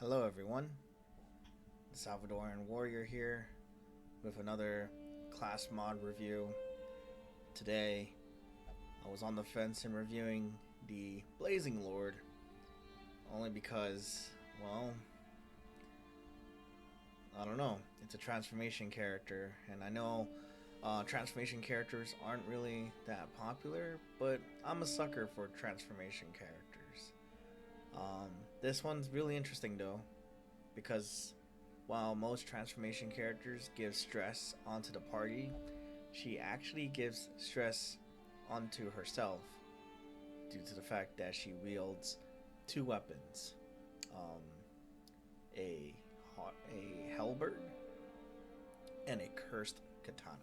Hello everyone, the Salvadoran Warrior here with another class mod review. Today, I was on the fence in reviewing the Blazing Lord, only because, well, I don't know, it's a transformation character, and I know transformation characters aren't really that popular, but I'm a sucker for transformation characters. This one's really interesting though, because while most transformation characters give stress onto the party, she actually gives stress onto herself due to the fact that she wields two weapons, um, a a halberd and a cursed katana.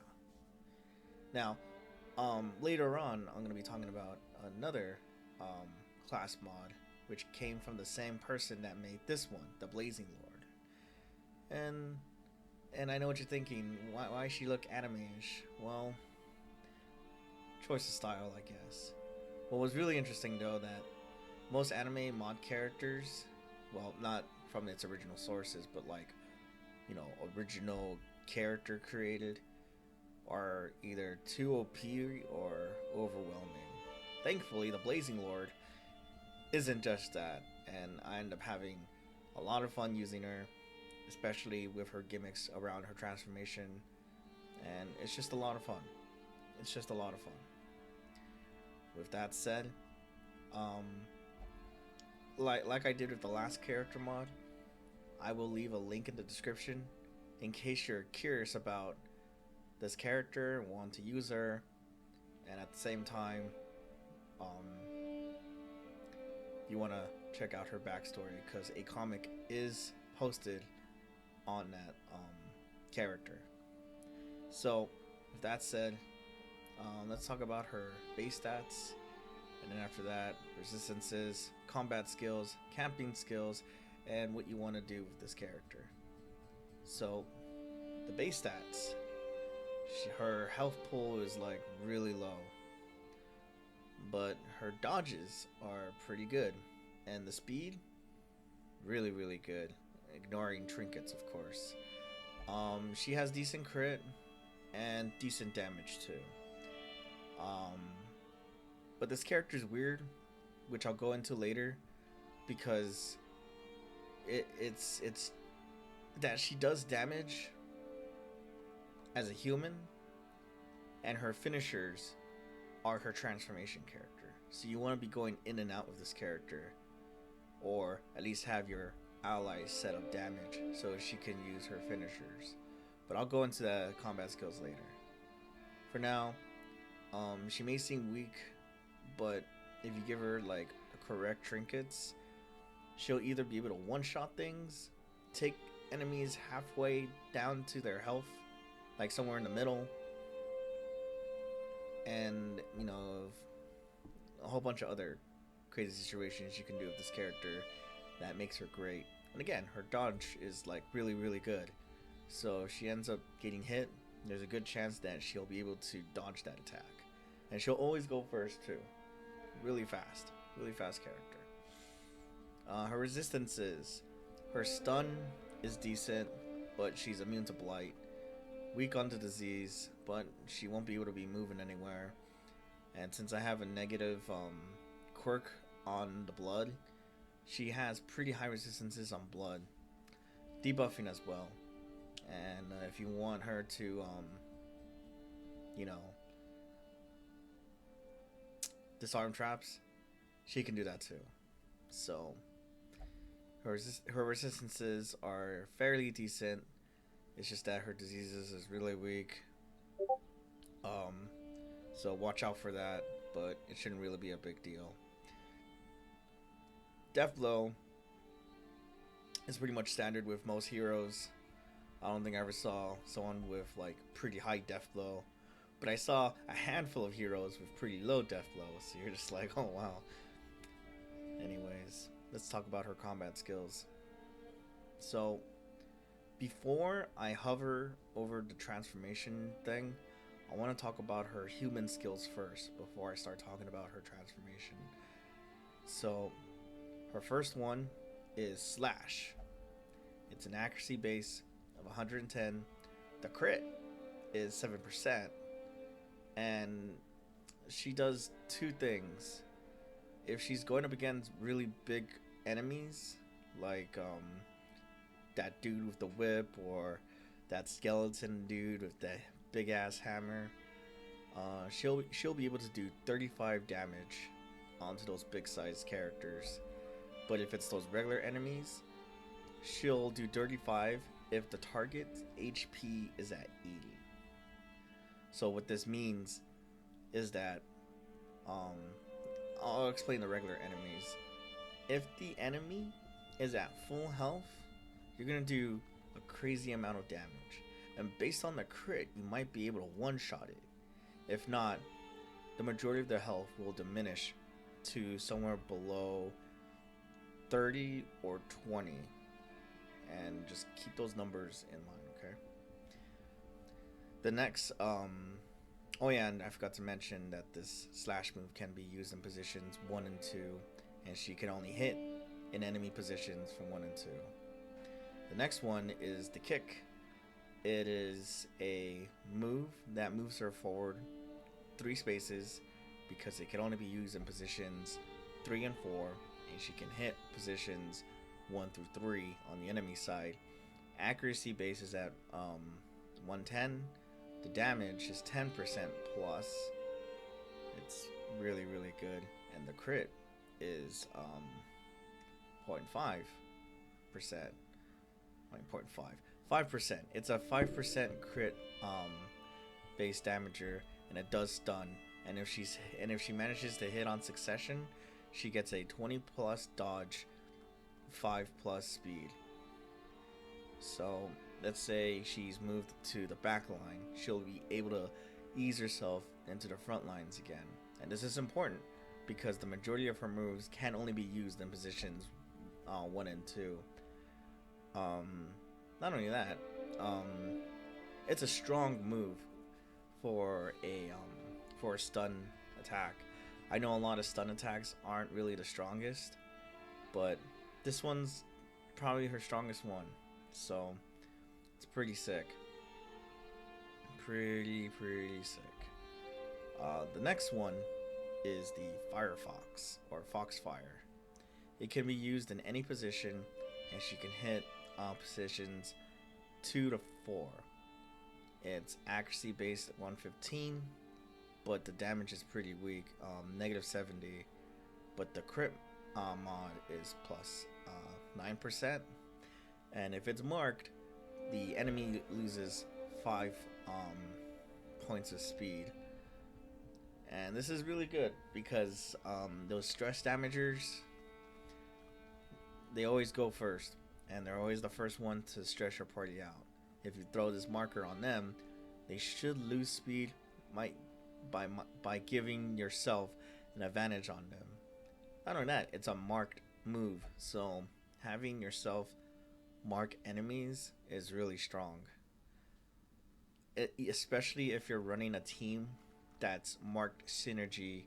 Now, later on, I'm gonna be talking about another class mod, which came from the same person that made this one, the Blazing Lord. And I know what you're thinking. Why she look anime-ish? Well, choice of style, I guess. What was really interesting though that most anime mod characters, well, not from its original sources, but like, original character created, are either too OP or overwhelming. Thankfully, the Blazing Lord isn't just that, and I end up having a lot of fun using her, especially with her gimmicks around her transformation, and it's just a lot of fun. It's just a lot of fun. With that said, um, like I did with the last character mod, I will leave a link in the description in case you're curious about this character and want to use her, and at the same time, you want to check out her backstory, because a comic is posted on that character. So, with that said, let's talk about her base stats, and then after that, resistances, combat skills, camping skills, and what you want to do with this character. So, the base stats, her health pool is like really low, but her dodges are pretty good, and the speed, really good, ignoring trinkets, of course. She has decent crit and decent damage too. Um, but this character is weird, which I'll go into later, because it's that she does damage as a human, and her finishers are her transformation character. So you want to be going in and out with this character, or at least have your allies set up damage so she can use her finishers. But I'll go into the combat skills later. For now, she may seem weak, but if you give her like the correct trinkets, she'll either be able to one-shot things, take enemies halfway down to their health, like somewhere in the middle, and a whole bunch of other crazy situations you can do with this character that makes her great. And again, her dodge is like really good, so if she ends up getting hit, there's a good chance that she'll be able to dodge that attack, and she'll always go first too. Really fast character. Her resistances, her stun is decent, but she's immune to blight, weak onto disease, but she won't be able to be moving anywhere. And since I have a negative quirk on the blood, she has pretty high resistances on blood, debuffing as well. And if you want her to, disarm traps, she can do that too. So her resistances are fairly decent. It's just that her diseases is really weak. So watch out for that, but it shouldn't really be a big deal. Death blow is pretty much standard with most heroes. I don't think I ever saw someone with like pretty high death blow, but I saw a handful of heroes with pretty low death blow, so you're just like, oh wow. Anyways, let's talk about her combat skills. So, before I hover over the transformation thing, I want to talk about her human skills first before I start talking about her transformation. So, her first one is Slash. It's an accuracy base of 110. The crit is 7%. And she does two things. If she's going up against really big enemies, like that dude with the whip, or that skeleton dude with the big ass hammer, she'll be able to do 35 damage onto those big sized characters. But if it's those regular enemies, she'll do 35 if the target's HP is at 80. So what this means is that I'll explain the regular enemies. If the enemy is at full health, you're gonna do a crazy amount of damage, and based on the crit, you might be able to one-shot it. If not, the majority of their health will diminish to somewhere below 30 or 20, and just keep those numbers in mind, okay? The next, oh yeah, and I forgot to mention that this slash move can be used in positions 1 and 2, and she can only hit in enemy positions from 1 and 2. The next one is the kick. It is a move that moves her forward 3 spaces because it can only be used in positions 3 and 4, and she can hit positions 1 through 3 on the enemy side. Accuracy base is at 110. The damage is 10% plus. It's really, really good. And the crit is 0.5%. 5%. It's a 5% crit base damager, and it does stun. And if she manages to hit on succession, she gets a 20 plus dodge, 5 plus speed. So let's say she's moved to the back line, she'll be able to ease herself into the front lines again. And this is important because the majority of her moves can only be used in positions 1 and 2. Not only that, it's a strong move for a stun attack. I know a lot of stun attacks aren't really the strongest, but this one's probably her strongest one. So it's pretty sick. Pretty sick. The next one is the Firefox, or Foxfire. It can be used in any position, and she can hit positions 2 to 4. It's accuracy based at 115, but the damage is pretty weak, negative 70. But the crit mod is plus 9%, and if it's marked, the enemy loses 5 points of speed. And this is really good because those stress damagers, they always go first, and they're always the first one to stress your party out. If you throw this marker on them, they should lose speed by giving yourself an advantage on them. Not only that, it's a marked move, so having yourself mark enemies is really strong. Especially if you're running a team that's marked synergy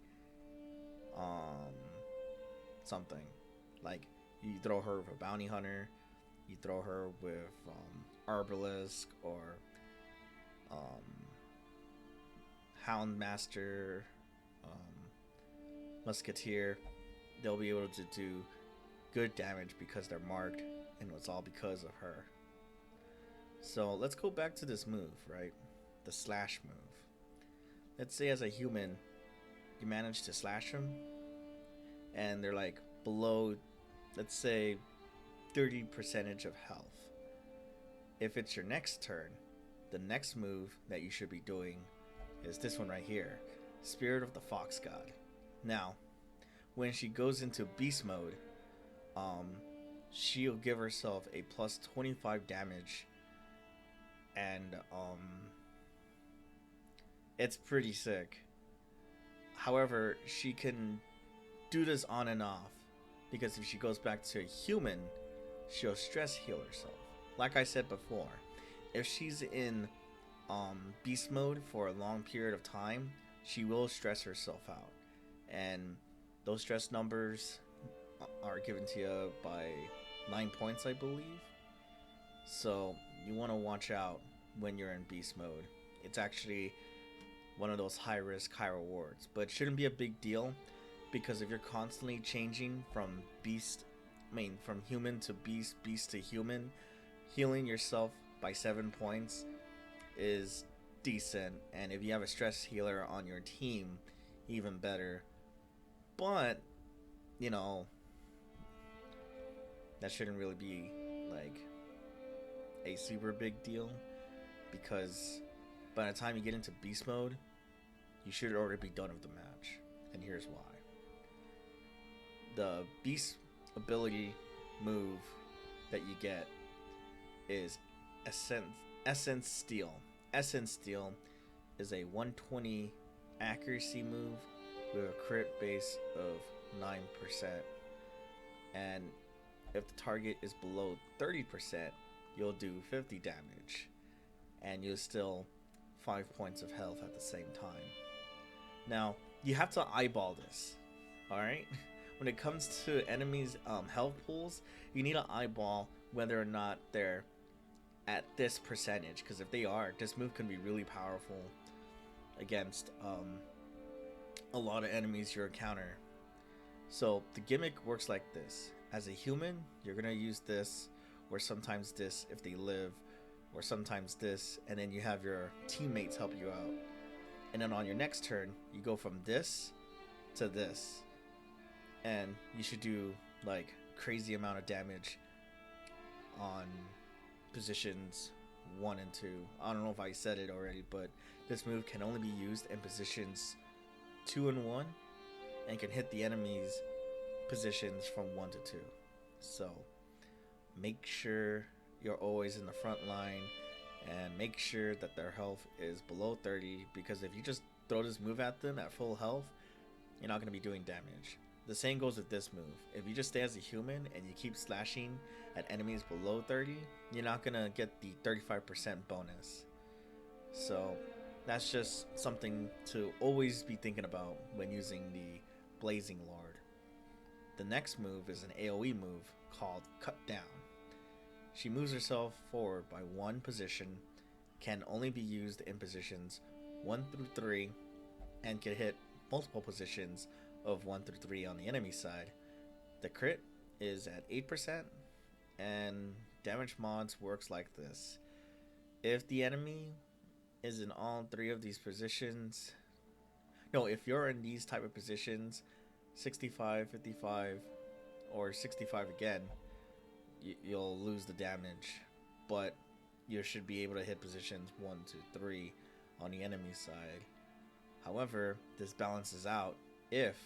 something. Like, you throw her with a bounty hunter, you throw her with Arbalisk, or Houndmaster, Musketeer. They'll be able to do good damage because they're marked, and it's all because of her. So let's go back to this move, right? The slash move. Let's say as a human, you manage to slash them, and they're like below, let's say, 30% of health. If it's your next turn, the next move that you should be doing is this one right here, Spirit of the Fox God. Now, when she goes into beast mode, she'll give herself a plus 25 damage, and it's pretty sick. However, she can do this on and off, because if she goes back to a human, she'll stress heal herself. Like I said before, if she's in beast mode for a long period of time, she will stress herself out, and those stress numbers are given to you by 9 points, I believe. So you want to watch out when you're in beast mode. It's actually one of those high risk, high rewards, but it shouldn't be a big deal because if you're constantly changing from from human to beast, beast to human, healing yourself by 7 points is decent, and if you have a stress healer on your team, even better. But you know, that shouldn't really be like a super big deal because by the time you get into beast mode, you should already be done with the match. And here's why. The beast ability move that you get is Essence Steel. Essence Steel is a 120 accuracy move with a crit base of 9%. And if the target is below 30%, you'll do 50 damage. And you'll still 5 points of health at the same time. Now, you have to eyeball this, alright? When it comes to enemies' health pools, you need to eyeball whether or not they're at this percentage, because if they are, this move can be really powerful against a lot of enemies you encounter. So the gimmick works like this. As a human, you're going to use this, or sometimes this if they live, or sometimes this, and then you have your teammates help you out. And then on your next turn, you go from this to this. And you should do like crazy amount of damage on positions 1 and 2. I don't know if I said it already, but this move can only be used in positions 2 and 1 and can hit the enemy's positions from 1 to 2. So make sure you're always in the front line and make sure that their health is below 30, because if you just throw this move at them at full health, you're not going to be doing damage. The same goes with this move. If you just stay as a human and you keep slashing at enemies below 30, you're not going to get the 35% bonus. So that's just something to always be thinking about when using the Blazing Lord. The next move is an AoE move called Cut Down. She moves herself forward by 1 position, can only be used in positions 1 through 3, and can hit multiple positions of 1 through 3 on the enemy side. The crit is at 8%, and damage mods works like this. If the enemy is in all 3 of these positions, no, if you're in these type of positions, 65, 55, or 65 again, you'll lose the damage, but you should be able to hit positions 1 to 3 on the enemy side. However, this balances out if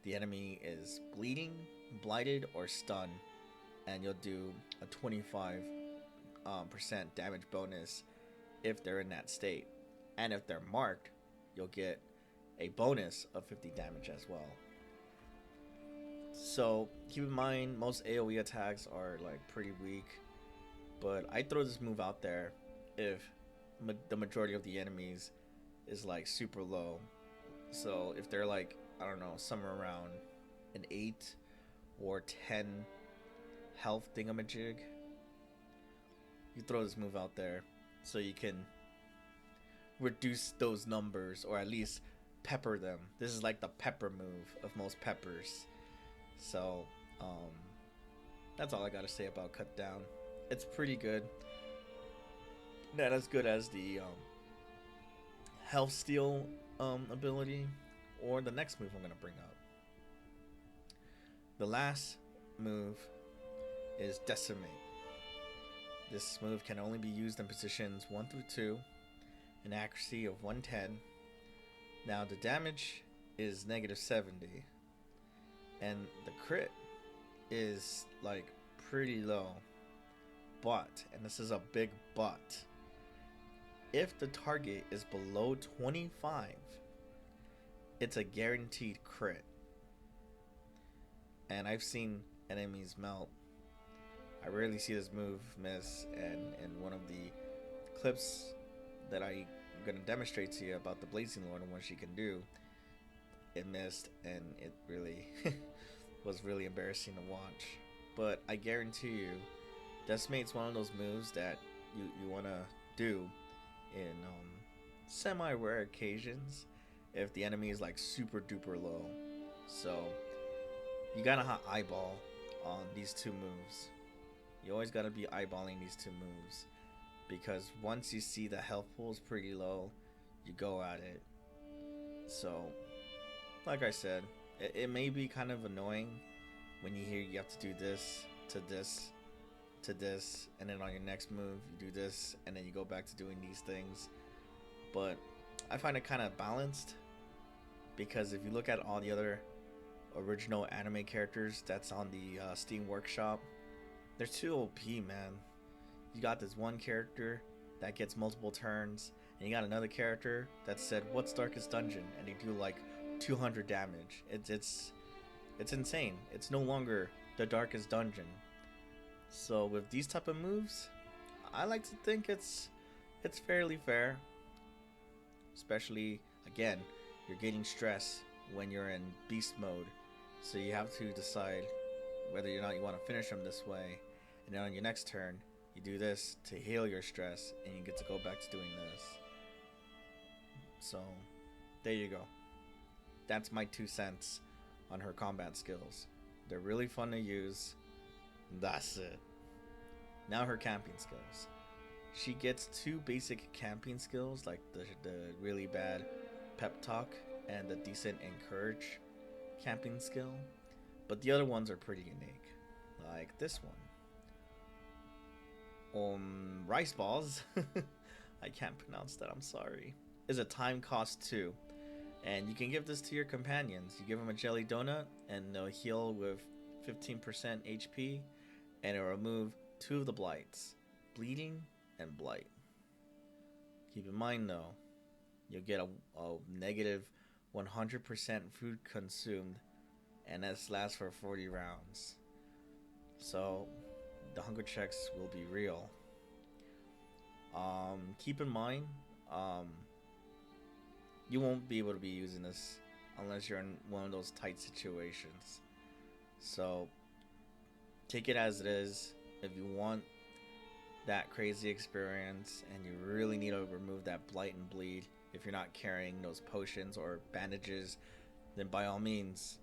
the enemy is bleeding, blighted, or stunned, and you'll do a 25% damage bonus if they're in that state. And if they're marked, you'll get a bonus of 50 damage as well. So keep in mind, most AoE attacks are like pretty weak, but I throw this move out there if the majority of the enemies is like super low. So if they're like, I don't know, somewhere around an 8 or 10 health thingamajig, you throw this move out there so you can reduce those numbers, or at least pepper them. This is like the pepper move of most peppers. So that's all I gotta say about Cut Down. It's pretty good. Not as good as the Health Steal ability or the next move I'm gonna bring up. The last move is Decimate. This move can only be used in positions 1 through 2, an accuracy of 110. Now the damage is -70, and the crit is like pretty low. But, and this is a big but, if the target is below 25, it's a guaranteed crit. And I've seen enemies melt. I rarely see this move miss, and in one of the clips that I'm going to demonstrate to you about the Blazing Lord and what she can do, it missed, and it really was really embarrassing to watch. But I guarantee you, Decimate's one of those moves that you want to do in semi-rare occasions if the enemy is like super duper low. So you gotta eyeball on these two moves. You always gotta be eyeballing these two moves, because once you see the health pool is pretty low, you go at it. So, like I said, it may be kind of annoying when you hear you have to do this to this to this, and then on your next move you do this, and then you go back to doing these things. But I find it kind of balanced, because if you look at all the other original anime characters that's on the Steam Workshop, they're too OP, man. You got this one character that gets multiple turns, and you got another character that said, "What's Darkest Dungeon?" and they do like 200 damage. It's insane. It's no longer the Darkest Dungeon. So with these type of moves, I like to think it's fairly fair. Especially, again, you're getting stress when you're in beast mode, so you have to decide whether or not you want to finish them this way, and then on your next turn you do this to heal your stress, and you get to go back to doing this. So there you go. That's my 2 cents on her combat skills. They're really fun to use. That's it. Now her camping skills. She gets 2 basic camping skills, like the really bad pep talk and the decent encourage camping skill. But the other ones are pretty unique. Like this one. Rice balls. I can't pronounce that, I'm sorry. Is a time cost 2. And you can give this to your companions. You give them a jelly donut, and they'll heal with 15% HP, and it'll remove 2 of the blights, bleeding and blight. Keep in mind though, you'll get a negative 100% food consumed, and this lasts for 40 rounds. So the hunger checks will be real. Keep in mind, you won't be able to be using this unless you're in one of those tight situations. So take it as it is. If you want that crazy experience and you really need to remove that blight and bleed, if you're not carrying those potions or bandages, then by all means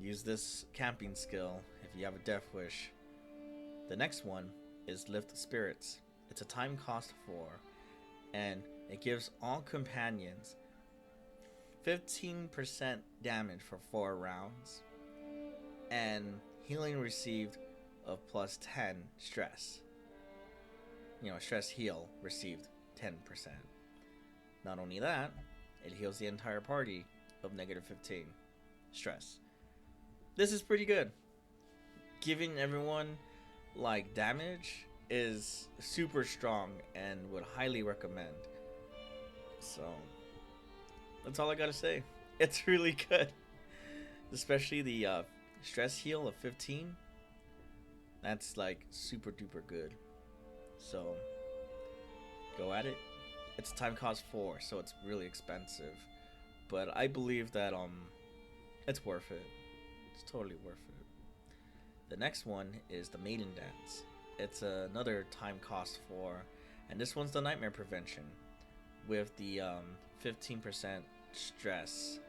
use this camping skill if you have a death wish. The next one is Lift Spirits. It's a time cost 4, and it gives all companions 15% damage for 4 rounds, and healing received of plus 10 stress. Stress heal received 10%. Not only that, it heals the entire party of negative 15 stress. This is pretty good. Giving everyone like damage is super strong and would highly recommend. So that's all I gotta say. It's really good. Especially the stress heal of 15. That's like super duper good. So go at it. It's time cost 4, so it's really expensive. But I believe that it's worth it. It's totally worth it. The next one is the Maiden Dance. It's another time cost 4, and this one's the Nightmare Prevention with the 15% stress.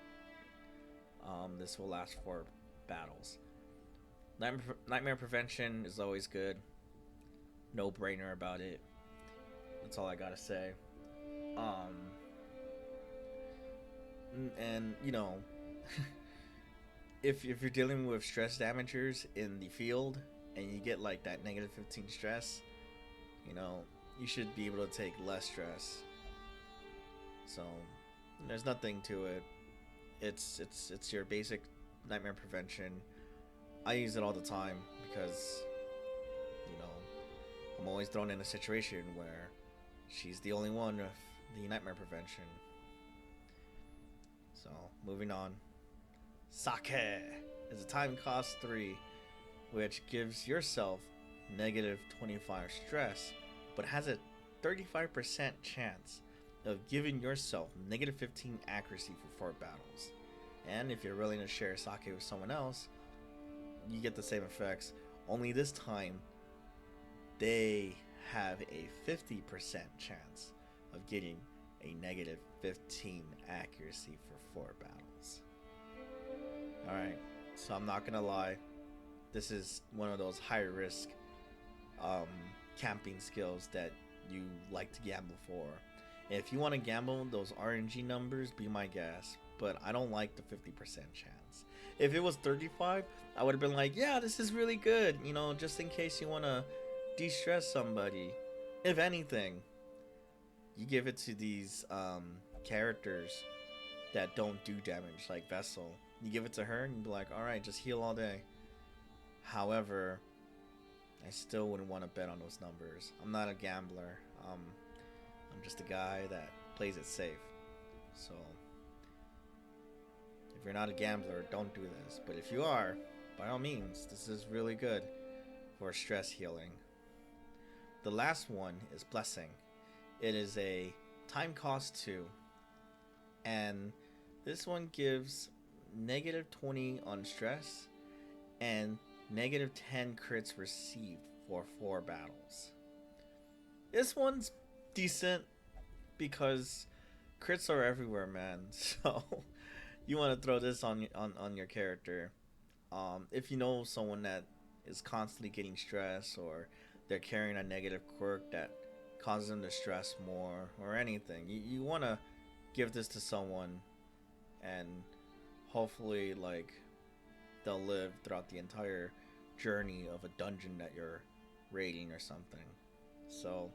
This will last 4 battles. Nightmare Prevention is always good. No brainer about it. That's all I gotta say. And if you're dealing with stress damagers in the field and you get like that negative 15 stress, you should be able to take less stress. So there's nothing to it. It's your basic Nightmare Prevention. I use it all the time because I'm always thrown in a situation where she's the only one with the Nightmare Prevention. So moving on. Sake is a time cost 3, which gives yourself negative 25 stress, but has a 35% chance of giving yourself negative 15 accuracy for 4 battles. And if you're willing to share Sake with someone else, you get the same effects, only this time they have a 50% chance of getting a negative 15 accuracy for 4 battles. Alright, so I'm not gonna lie, this is one of those high risk camping skills that you like to gamble for. And if you want to gamble those RNG numbers, be my guest, but I don't like the 50% chance. If it was 35, I would have been like, yeah, this is really good, you know, just in case you want to de-stress somebody. If anything, you give it to these characters that don't do damage, like Vessel. You give it to her and you be like, alright, just heal all day. However, I still wouldn't want to bet on those numbers. I'm not a gambler. I'm just a guy that plays it safe. So, if you're not a gambler, don't do this. But if you are, by all means, this is really good for stress healing. The last one is Blessing. It is a time cost 2. And this one gives negative 20 on stress and negative 10 crits received for 4 battles. This one's decent because crits are everywhere, man. So you want to throw this on your character. If you know someone that is constantly getting stress, or they're carrying a negative quirk that causes them to stress more, or anything, you want to give this to someone, and hopefully like they'll live throughout the entire journey of a dungeon that you're raiding or something. So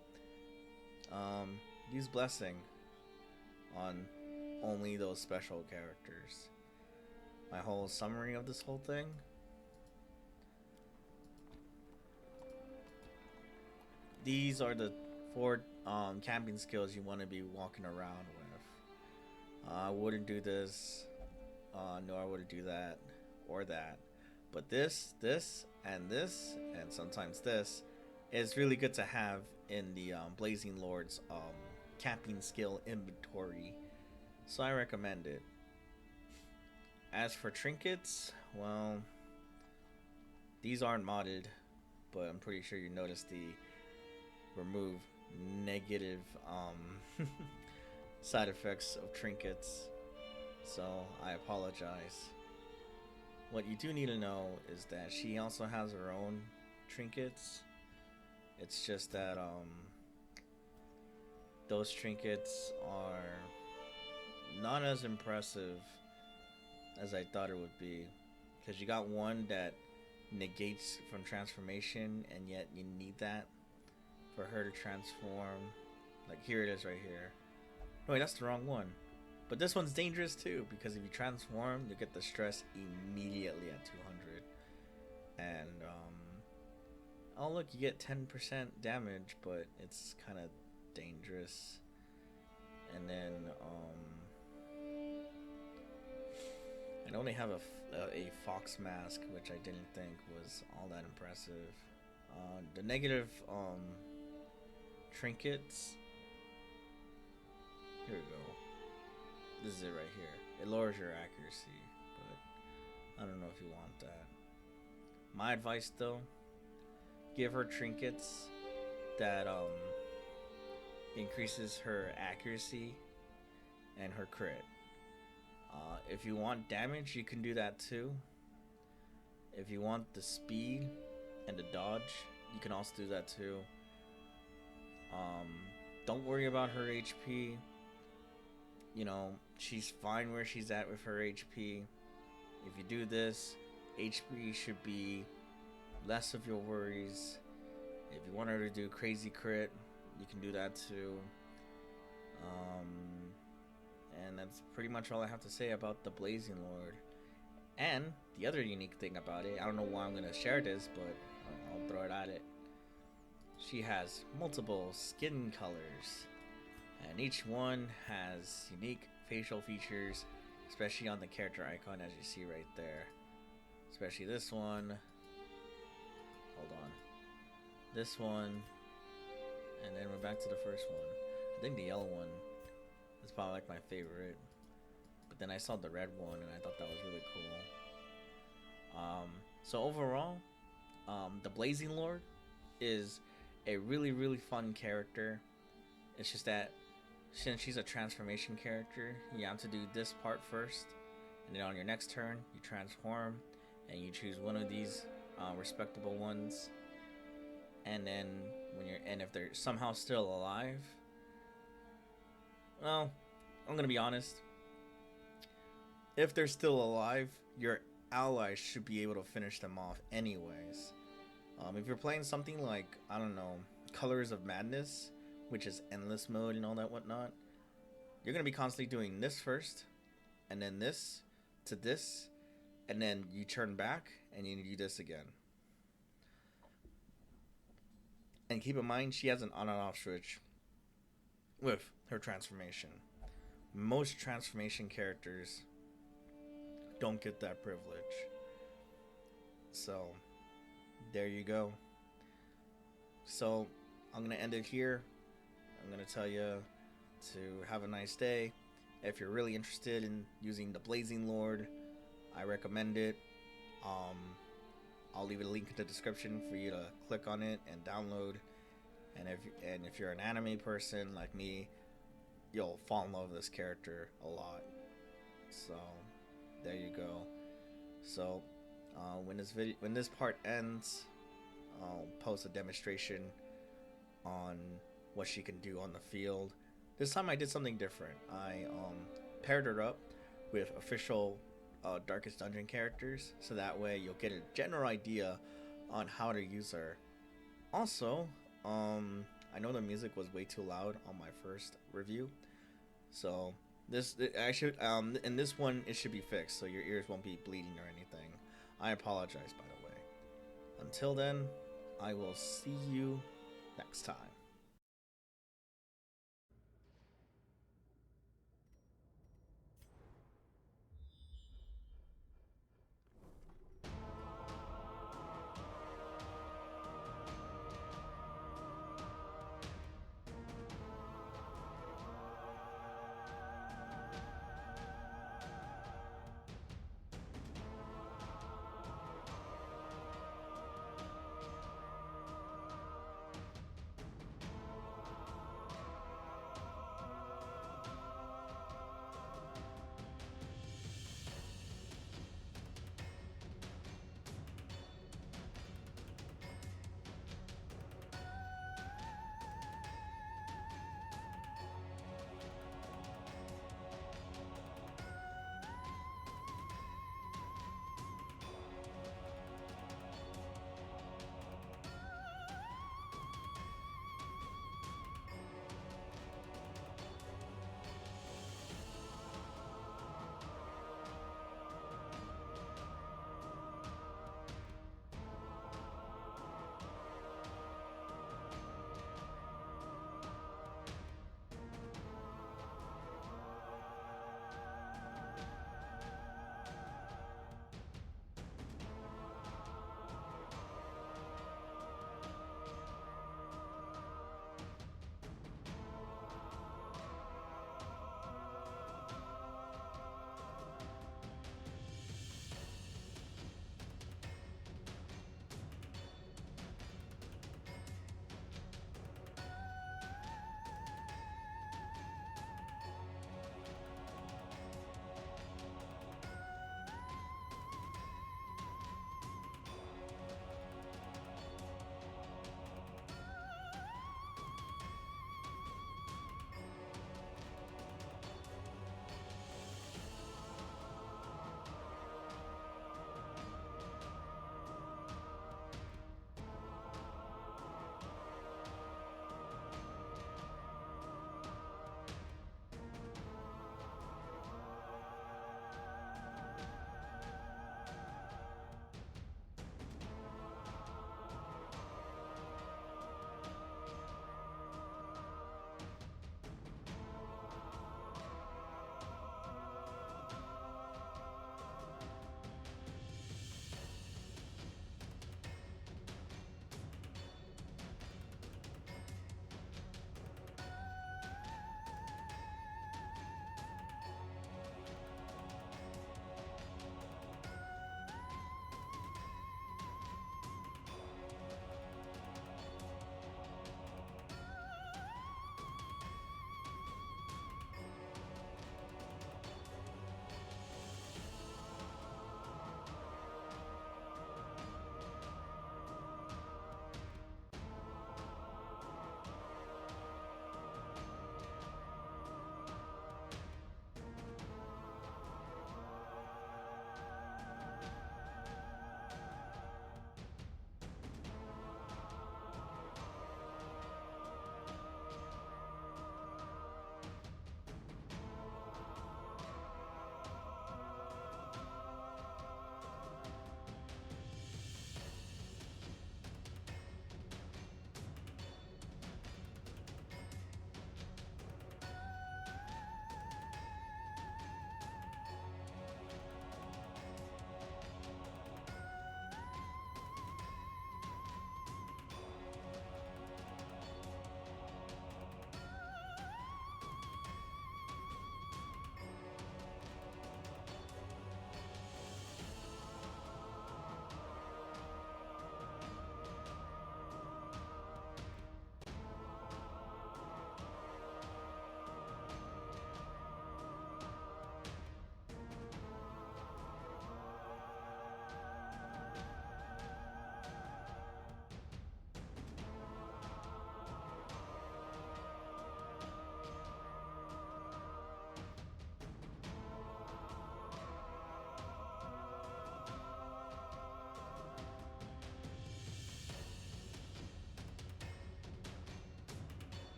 use Blessing on only those special characters. My whole summary of this whole thing: these are the 4 camping skills you want to be walking around with. I wouldn't do this, nor I wouldn't do that or that. But this, and sometimes this is really good to have in the Blazing Lord's camping skill inventory. So I recommend it. As for trinkets, well, these aren't modded, but I'm pretty sure you noticed the remove negative side effects of trinkets. So I apologize. What you do need to know is that she also has her own trinkets. It's just that those trinkets are not as impressive as I thought it would be, because you got one that negates from transformation, and yet you need that for her to transform. Like, here it is right here. No, wait, that's the wrong one. But this one's dangerous too, because if you transform, you get the stress immediately at 200. And oh look, you get 10% damage, but it's kind of dangerous. And then I only have a fox mask, which I didn't think was all that impressive. The negative trinkets. Here we go. This is it right here. It lowers your accuracy, but I don't know if you want that. My advice though, give her trinkets that increases her accuracy and her crit. If you want damage, you can do that too. If you want the speed and the dodge, you can also do that too. Don't worry about her HP. You know, she's fine where she's at with her HP. If you do this, HP should be less of your worries. If you want her to do crazy crit, you can do that too. And that's pretty much all I have to say about the Blazing Lord. And the other unique thing about it, I don't know why I'm going to share this, but I'll throw it at it. She has multiple skin colors, and each one has unique facial features, especially on the character icon, as you see right there. Especially this one. Hold on. This one. And then we're back to the first one. I think the yellow one is probably like my favorite. But then I saw the red one and I thought that was really cool. So overall, the Blazing Lord is a really, really fun character. It's just that since she's a transformation character, you have to do this part first, and then on your next turn, you transform, and you choose one of these respectable ones. And then if they're somehow still alive, well, I'm gonna be honest. If they're still alive, your allies should be able to finish them off anyways. If you're playing something like, I don't know, Colors of Madness, which is endless mode and all that whatnot, you're going to be constantly doing this first, and then this, to this, and then you turn back, and you do this again. And keep in mind, she has an on and off switch with her transformation. Most transformation characters don't get that privilege. So, there you go. So, I'm going to end it here. I'm going to tell you to have a nice day. If you're really interested in using the Blazing Lord, I recommend it. I'll leave a link in the description for you to click on it and download. And if you're an anime person like me, you'll fall in love with this character a lot. So there you go. So when this part ends, I'll post a demonstration on what she can do on the field. This time I did something different. I paired her up with official Darkest Dungeon characters, so that way you'll get a general idea on how to use her. Also, I know the music was way too loud on my first review, so in this one it should be fixed, so your ears won't be bleeding or anything. I apologize, by the way. Until then, I will see you next time.